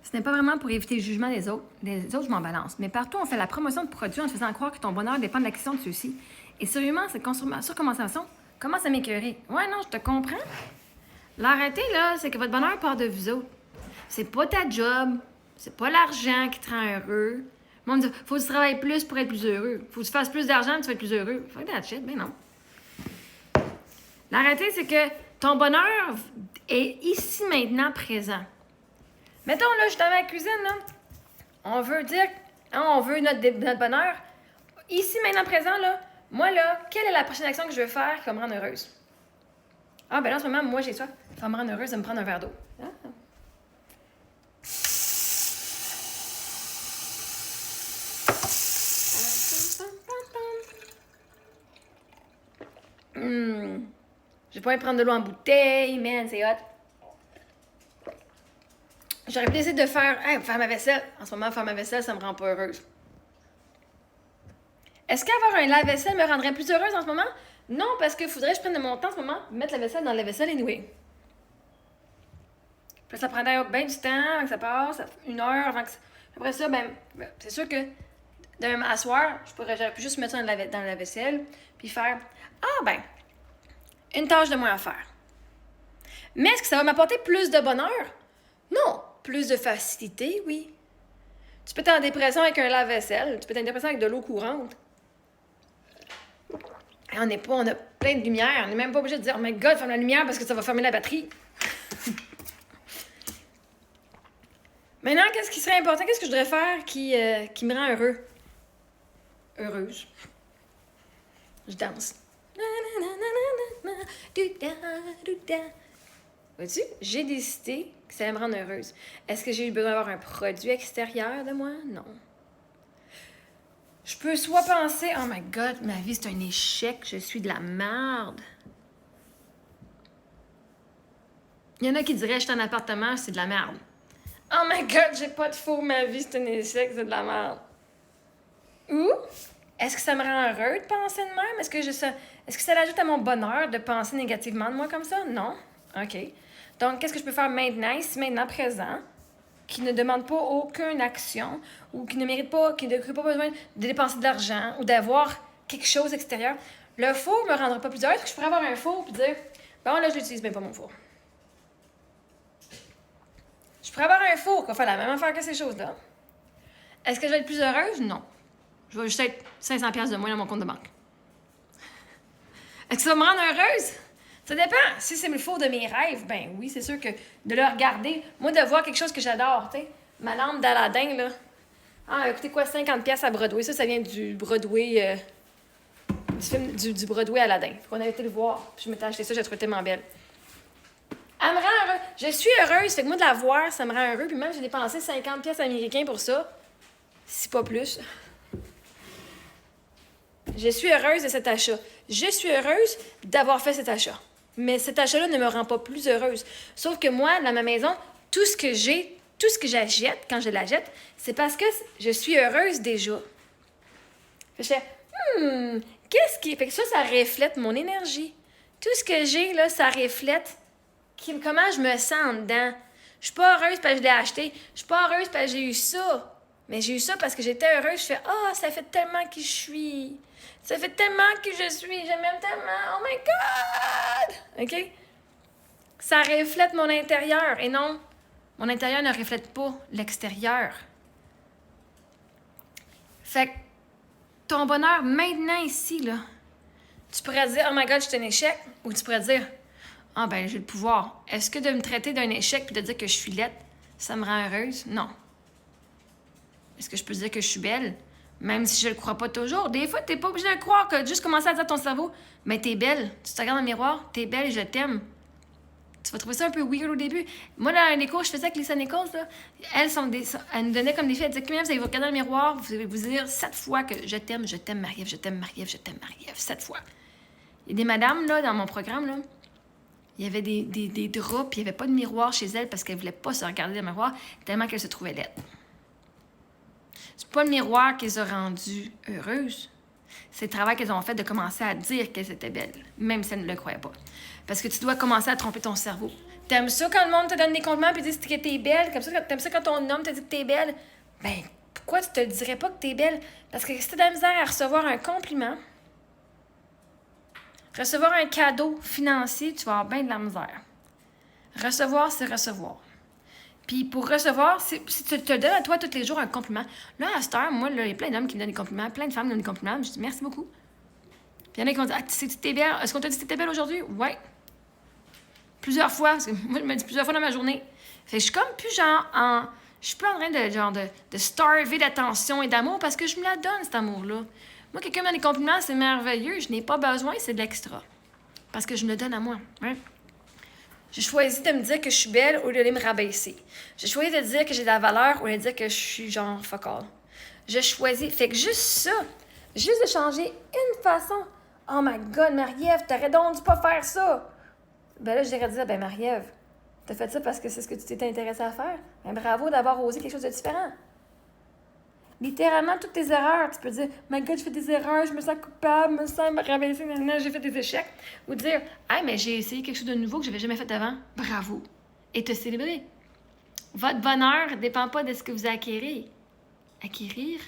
Ce n'est pas vraiment pour éviter le jugement des autres. Des autres, je m'en balance. Mais partout, on fait la promotion de produits en te faisant croire que ton bonheur dépend de l'action de ceux-ci. Et sérieusement, cette surconsommation commence à m'écœurer. Ouais, non, je te comprends. L'arrêté, là, c'est que votre bonheur part de vous autres. C'est pas ta job, c'est pas l'argent qui te rend heureux. Le monde dit, faut que tu travailles plus pour être plus heureux. Faut que tu fasses plus d'argent, tu vas être plus heureux. Fuck that shit, ben non. L'arrêté, c'est que ton bonheur est ici, maintenant, présent. Mettons, là, je suis dans ma cuisine, là. On veut dire, on veut notre bonheur. Ici, maintenant, présent, là. Moi, là, quelle est la prochaine action que je veux faire qui va me rendre heureuse? Ah, ben là, en ce moment, moi, j'ai soif. Ça va me rendre heureuse de me prendre un verre d'eau. Ah. J'ai pas envie de prendre de l'eau en bouteille, man, c'est hot. J'aurais pu essayer de faire ma vaisselle. En ce moment, faire ma vaisselle, ça me rend pas heureuse. Est-ce qu'avoir un lave-vaisselle me rendrait plus heureuse en ce moment? Non, parce qu'il faudrait que je prenne de mon temps en ce moment, mettre la vaisselle dans la vaisselle anyway. Puis ça prendrait bien du temps avant que ça passe, 1 heure avant que ça... Après ça, ben c'est sûr que demain à soir, j'aurais pu juste mettre ça dans la vaisselle, puis faire une tâche de moins à faire. Mais est-ce que ça va m'apporter plus de bonheur? Non. Plus de facilité, oui. Tu peux être en dépression avec un lave-vaisselle, tu peux être en dépression avec de l'eau courante. Et on a plein de lumière, on n'est même pas obligé de dire « Oh my God, ferme la lumière parce que ça va fermer la batterie. » Maintenant, qu'est-ce qui serait important? Qu'est-ce que je devrais faire qui me rend heureux? Heureuse. Je danse. Vois-tu? J'ai décidé que ça allait me rendre heureuse. Est-ce que j'ai eu besoin d'avoir un produit extérieur de moi? Non. Je peux soit penser « Oh my God, ma vie c'est un échec, je suis de la merde. » Il y en a qui diraient « Je suis en appartement, c'est de la merde. » Oh my God, j'ai pas de faux, ma vie c'est un échec, c'est de la merde. Ou est-ce que ça me rend heureux de penser de même? Est-ce que ça l'ajoute à mon bonheur de penser négativement de moi comme ça? Non. OK. Donc, qu'est-ce que je peux faire maintenant, ici, maintenant, présent, qui ne demande pas aucune action ou qui ne mérite pas, qui n'a pas besoin de dépenser de l'argent ou d'avoir quelque chose extérieur? Le four me rendra pas plus heureuse. Est-ce que je pourrais avoir un four et dire, bon, là, je l'utilise même pas, mon four. Je pourrais avoir un four qui va faire la même affaire que ces choses-là. Est-ce que je vais être plus heureuse? Non. Je vais juste être 500$ de moins dans mon compte de banque. Est-ce que ça va me rendre heureuse? Ça dépend. Si c'est le four de mes rêves, ben oui, c'est sûr que de le regarder, moi, de voir quelque chose que j'adore, tu sais, ma lampe d'Aladin, là. Ah, écoutez quoi, 50$ à Broadway. Ça vient du Broadway, du film du Broadway Aladin. On avait été le voir, puis je m'étais acheté ça, j'ai trouvé tellement belle. Elle me rend heureuse. Je suis heureuse, fait que moi, de la voir, ça me rend heureux, puis même, j'ai dépensé 50$ américains pour ça, si pas plus. Je suis heureuse de cet achat. Je suis heureuse d'avoir fait cet achat. Mais cet achat-là ne me rend pas plus heureuse. Sauf que moi, dans ma maison, tout ce que j'achète, quand je l'achète, c'est parce que je suis heureuse déjà. Je fais, qu'est-ce qui... Fait que ça reflète mon énergie. Tout ce que j'ai, là, ça reflète comment je me sens en dedans. Je suis pas heureuse parce que je l'ai acheté. Je suis pas heureuse parce que j'ai eu ça. Mais j'ai eu ça parce que j'étais heureuse. Je fais, ça fait tellement qui je suis. Ça fait tellement qui je suis. Je m'aime tellement. Oh my God! OK? Ça reflète mon intérieur. Et non, mon intérieur ne reflète pas l'extérieur. Fait que ton bonheur, maintenant, ici, là, tu pourrais dire, oh my God, je suis un échec. Ou tu pourrais dire, j'ai le pouvoir. Est-ce que de me traiter d'un échec puis de dire que je suis laide, ça me rend heureuse? Non. Est-ce que je peux dire que je suis belle? Même si je le crois pas toujours. Des fois, t'es pas obligé de le croire, que juste commencer à dire à ton cerveau, mais t'es belle. Tu te regardes dans le miroir, t'es belle, je t'aime. Tu vas trouver ça un peu weird au début. Moi, dans les cours, je faisais avec Lisa Nichols, là, elles nous donnaient comme défi, elles disaient, vous allez vous regarder dans le miroir, vous allez vous dire 7 fois que je t'aime, Marie-Ève, je t'aime, Marie-Ève, je t'aime, Marie-Ève, 7 fois. Il y a des madames, là, dans mon programme, là, il y avait des draps, puis il n'y avait pas de miroir chez elles parce qu'elles ne voulaient pas se regarder dans le miroir tellement qu'elles se trouvaient laides. C'est pas le miroir qui les a rendues heureuses. C'est le travail qu'elles ont fait de commencer à dire qu'elles étaient belles, même si elles ne le croyaient pas. Parce que tu dois commencer à tromper ton cerveau. T'aimes ça quand le monde te donne des compliments puis dit que t'es belle? Comme ça, t'aimes ça quand ton homme te dit que t'es belle? Ben, pourquoi tu te le dirais pas que t'es belle? Parce que si t'as de la misère à recevoir un compliment, recevoir un cadeau financier, tu vas avoir bien de la misère. Recevoir, c'est recevoir. Puis pour recevoir, si tu te donnes à toi tous les jours un compliment, là, à cette heure, moi, là, il y a plein d'hommes qui me donnent des compliments, plein de femmes me donnent des compliments, je dis merci beaucoup. Puis il y en a qui vont dire, ah, tu t'es belle? Est-ce qu'on t'a dit que t'étais belle aujourd'hui? Ouais. Plusieurs fois, parce que moi, je me dis plusieurs fois dans ma journée. Fait que je suis comme plus je suis plus en train de starver d'attention et d'amour parce que je me la donne, cet amour-là. Moi, quelqu'un me donne des compliments, c'est merveilleux. Je n'ai pas besoin, c'est de l'extra. Parce que je me le donne à moi. Hein? J'ai choisi de me dire que je suis belle au lieu de me rabaisser. J'ai choisi de dire que j'ai de la valeur au lieu de dire que je suis genre fuck all. J'ai choisi. Fait que juste ça, juste de changer une façon. Oh my God, Marie-Ève, t'aurais donc dû pas faire ça. Ben là, je dirais dire, ben Marie-Ève, t'as fait ça parce que c'est ce que tu t'étais intéressée à faire. Ben bravo d'avoir osé quelque chose de différent. Littéralement, toutes tes erreurs, tu peux dire, my God, je fais des erreurs, je me sens coupable, je me sens me rabaisser, maintenant j'ai fait des échecs. Ou dire, hey, mais j'ai essayé quelque chose de nouveau que je n'avais jamais fait avant. Bravo. Et te célébrer. Votre bonheur ne dépend pas de ce que vous acquérez. Acquérir.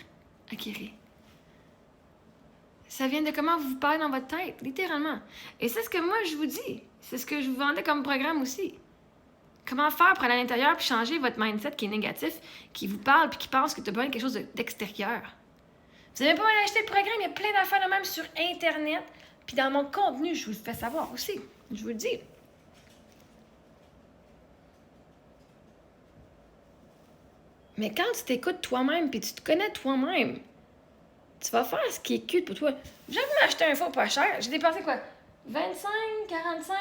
Ça vient de comment vous parlez dans votre tête, littéralement. Et c'est ce que moi, je vous dis. C'est ce que je vous vendais comme programme aussi. Comment faire pour aller à l'intérieur puis changer votre mindset qui est négatif, qui vous parle puis qui pense que tu as besoin de quelque chose d'extérieur. Vous n'avez pas besoin d'acheter le programme, il y a plein d'affaires de même sur Internet. Puis dans mon contenu, je vous le fais savoir aussi. Je vous le dis. Mais quand tu t'écoutes toi-même puis tu te connais toi-même, tu vas faire ce qui est cute pour toi. J'ai envie m'acheter un four pas cher. J'ai dépensé quoi? 25, 45,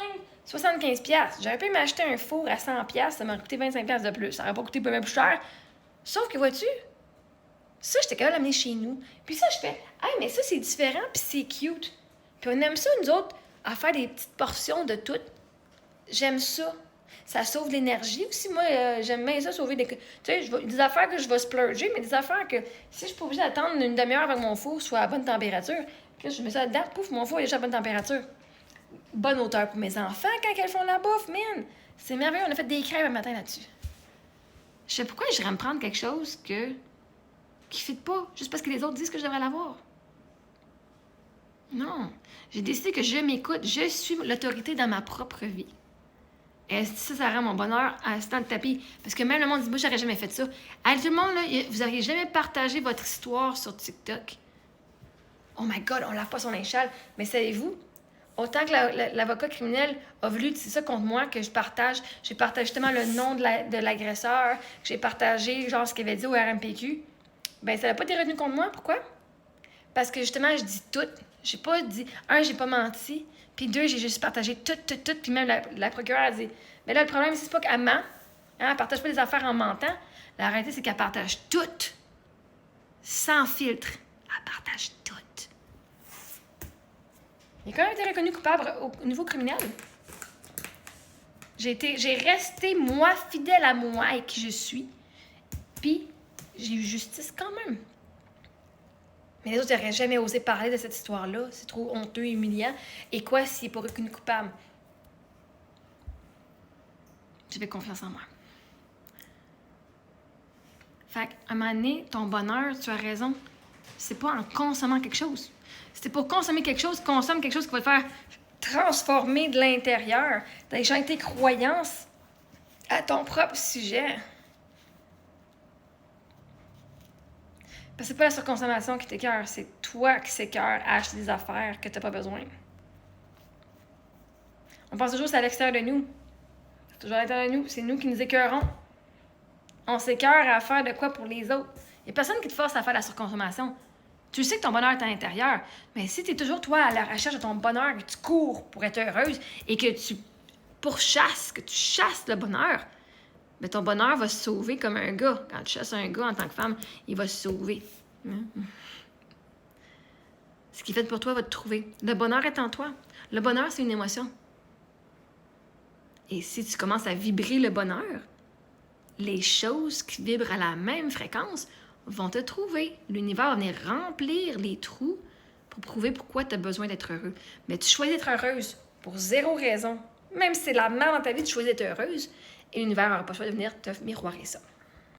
75 piastres. J'aurais pu m'acheter un four à 100 piastres, ça m'aurait coûté 25 piastres de plus. Ça n'aurait pas coûté même plus cher. Sauf que, vois-tu, ça, j'étais capable d'amener chez nous. Puis ça, je fais, hey, mais ça, c'est différent, puis c'est cute. Puis on aime ça, nous autres, à faire des petites portions de tout. J'aime ça. Ça sauve l'énergie aussi. Moi, j'aime bien ça, sauver des... Tu sais, des affaires que je vais splurger, mais des affaires que si je suis pas obligée d'attendre une demi-heure avant que mon four soit à bonne température, que je mets ça dedans, pouf, mon four est déjà à bonne température. Bonne hauteur pour mes enfants quand elles font la bouffe, man. C'est merveilleux. On a fait des crèmes un matin là-dessus. Je sais pourquoi j'irais me prendre quelque chose qui ne fit pas, juste parce que les autres disent que je devrais l'avoir. Non. J'ai décidé que je m'écoute. Je suis l'autorité dans ma propre vie. Et ça rend mon bonheur à ce temps de tapis. Parce que même le monde dit, moi, j'aurais jamais fait ça. Allez, tout le monde, là, vous n'auriez jamais partagé votre histoire sur TikTok. Oh my God, on lave pas son linge sale. Mais savez-vous, autant que l'avocat criminel a voulu utiliser ça contre moi, que j'ai partagé justement le nom de l'agresseur, que j'ai partagé genre ce qu'il avait dit au RMPQ, ben ça n'a pas été retenu contre moi. Pourquoi? Parce que justement, je dis tout. J'ai pas dit, j'ai pas menti, puis deux, j'ai juste partagé tout, puis même la procureure a dit, mais là, le problème, c'est pas qu'elle ment, elle partage pas des affaires en mentant, la réalité, c'est qu'elle partage tout, sans filtre. Elle partage tout. Il a quand même été reconnu coupable au niveau criminel. J'ai resté, moi, fidèle à moi et qui je suis. Puis, j'ai eu justice quand même. Mais les autres n'auraient jamais osé parler de cette histoire-là. C'est trop honteux et humiliant. Et quoi s'il n'est pas reconnu coupable? J'avais confiance en moi. Fait qu'à un moment donné, ton bonheur, tu as raison, c'est pas en consommant quelque chose. Si pour consommer quelque chose, consomme quelque chose qui va te faire transformer de l'intérieur, d'aller changer tes croyances à ton propre sujet. Parce que c'est pas la surconsommation qui t'écoeure, c'est toi qui s'écoeure à acheter des affaires que t'as pas besoin. On pense toujours que c'est à l'extérieur de nous. C'est toujours à l'intérieur de nous. C'est nous qui nous écœurons. On s'écoeure à faire de quoi pour les autres. Il n'y a personne qui te force à faire la surconsommation. Tu sais que ton bonheur est à l'intérieur, mais si tu es toujours, toi, à la recherche de ton bonheur, que tu cours pour être heureuse et que tu pourchasses, que tu chasses le bonheur, bien, ton bonheur va se sauver comme un gars. Quand tu chasses un gars en tant que femme, il va se sauver. Ce qui est fait pour toi va te trouver. Le bonheur est en toi. Le bonheur, c'est une émotion. Et si tu commences à vibrer le bonheur, les choses qui vibrent à la même fréquence vont te trouver. L'univers va venir remplir les trous pour prouver pourquoi tu as besoin d'être heureux. Mais tu choisis d'être heureuse pour zéro raison. Même si c'est la merde dans ta vie, tu choisis d'être heureuse. Et l'univers n'aura pas le choix de venir te miroirer ça.